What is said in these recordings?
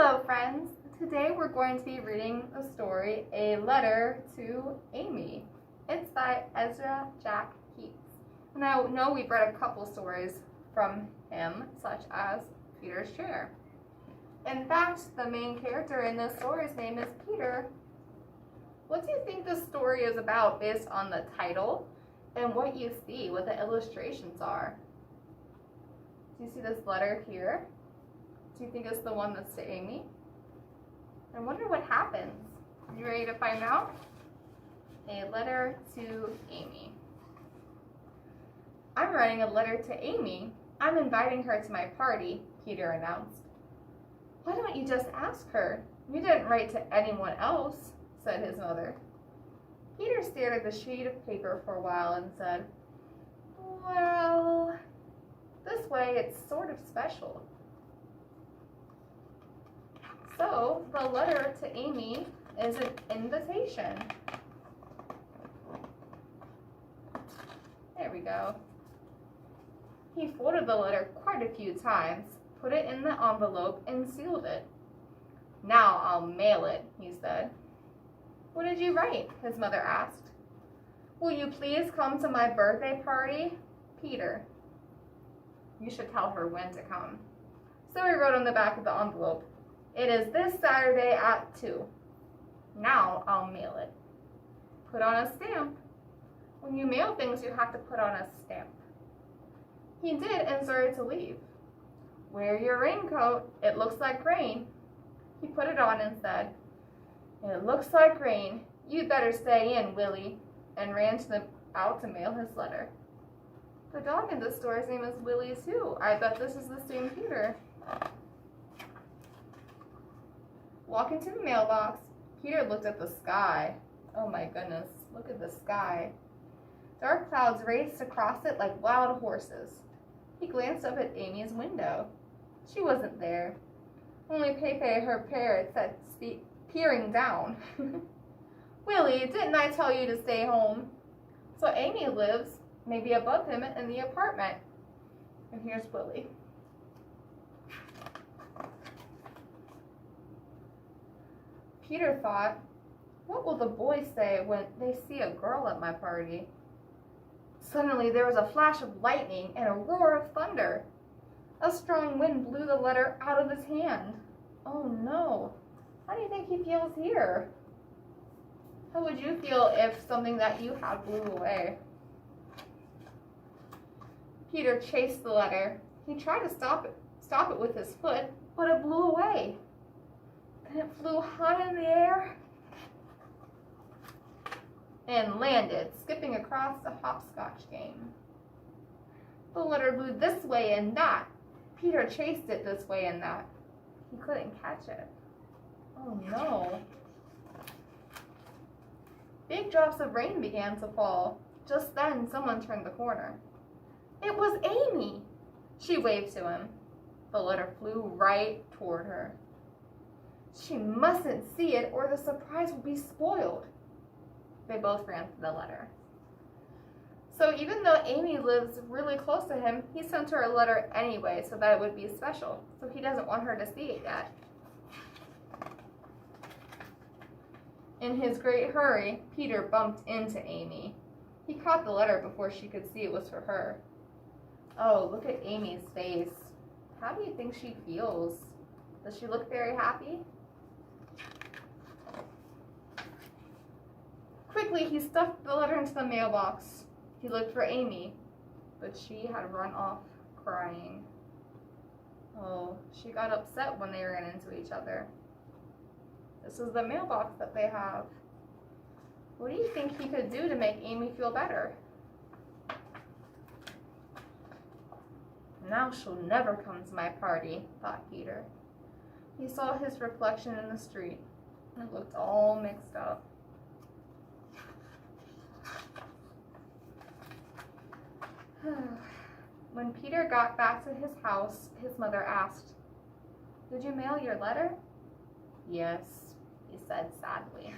Hello friends! Today we're going to be reading the story A Letter to Amy. It's by Ezra Jack Keats. And I know we've read a couple stories from him, such as Peter's Chair. In fact, the main character in this story's name is Peter. What do you think this story is about based on the title and what you see, what the illustrations are? Do you see this letter here? Do you think it's the one that's to Amy? I wonder what happens. Are you ready to find out? A letter to Amy. I'm writing a letter to Amy. I'm inviting her to my party, Peter announced. Why don't you just ask her? You didn't write to anyone else, said his mother. Peter stared at the sheet of paper for a while and said, well, this way it's sort of special. So, the letter to Amy is an invitation. There we go. He folded the letter quite a few times, put it in the envelope, and sealed it. Now I'll mail it, he said. What did you write? His mother asked. Will you please come to my birthday party? Peter. You should tell her when to come. So he wrote on the back of the envelope, it is this Saturday at 2. Now I'll mail it. Put on a stamp. When you mail things, you have to put on a stamp. He did and started to leave. Wear your raincoat. It looks like rain. He put it on and said, it looks like rain. You'd better stay in, Willie, and ran out to mail his letter. The dog in this story's name is Willie too. I bet this is the same Peter. Walking to the mailbox, Peter looked at the sky. Oh my goodness, look at the sky. Dark clouds raced across it like wild horses. He glanced up at Amy's window. She wasn't there. Only Pepe, her parrot, sat peering down. Willie, didn't I tell you to stay home? So Amy lives maybe above him in the apartment. And here's Willie. Peter thought, what will the boys say when they see a girl at my party? Suddenly there was a flash of lightning and a roar of thunder. A strong wind blew the letter out of his hand. Oh no, how do you think he feels here? How would you feel if something that you had blew away? Peter chased the letter. He tried to stop it with his foot, but it blew away. Then it flew high in the air and landed, skipping across the hopscotch game. The letter blew this way and that. Peter chased it this way and that. He couldn't catch it. Oh no. Big drops of rain began to fall. Just then, someone turned the corner. It was Amy. She waved to him. The letter flew right toward her. She mustn't see it or the surprise will be spoiled. They both ran for the letter. So even though Amy lives really close to him, he sent her a letter anyway so that it would be special. So he doesn't want her to see it yet. In his great hurry, Peter bumped into Amy. He caught the letter before she could see it was for her. Oh, look at Amy's face. How do you think she feels? Does she look very happy? Quickly, he stuffed the letter into the mailbox. He looked for Amy, but she had run off crying. Oh, she got upset when they ran into each other. This is the mailbox that they have. What do you think he could do to make Amy feel better? Now she'll never come to my party, thought Peter. He saw his reflection in the street. It looked all mixed up. When Peter got back to his house, his mother asked, did you mail your letter? Yes, he said sadly.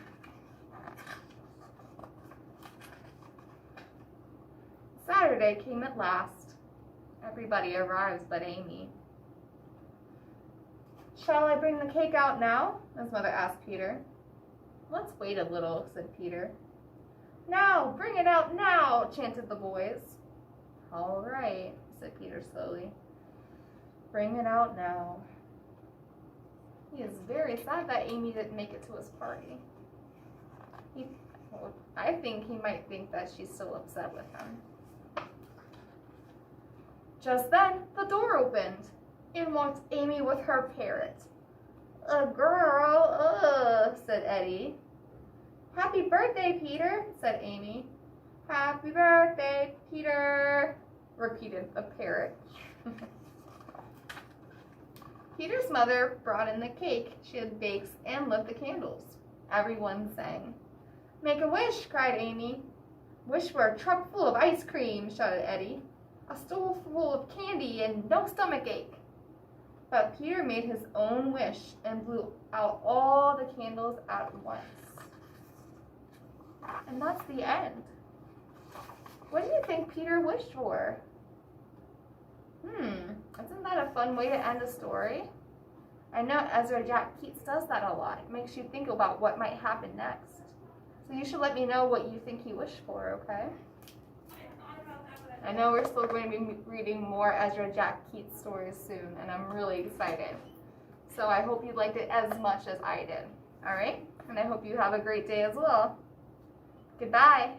Saturday came at last. Everybody arrives but Amy. Shall I bring the cake out now? His mother asked Peter. Let's wait a little, said Peter. Now, bring it out now, chanted the boys. All right, said Peter slowly. Bring it out now. He is very sad that Amy didn't make it to his party. I think he might think that she's still upset with him. Just then, the door opened. In walked Amy with her parrot. A girl, said Eddie. Happy birthday, Peter, said Amy. Happy birthday, Peter, repeated the parrot. Peter's mother brought in the cake she had baked and lit the candles. Everyone sang. Make a wish, cried Amy. Wish for a truck full of ice cream, shouted Eddie. A stool full of candy and no stomachache. But Peter made his own wish and blew out all the candles at once. And that's the end. What do you think Peter wished for? Isn't that a fun way to end a story? I know Ezra Jack Keats does that a lot. It makes you think about what might happen next. So you should let me know what you think he wished for, okay? I know we're still going to be reading more Ezra Jack Keats stories soon, and I'm really excited. So I hope you liked it as much as I did. All right? And I hope you have a great day as well. Goodbye.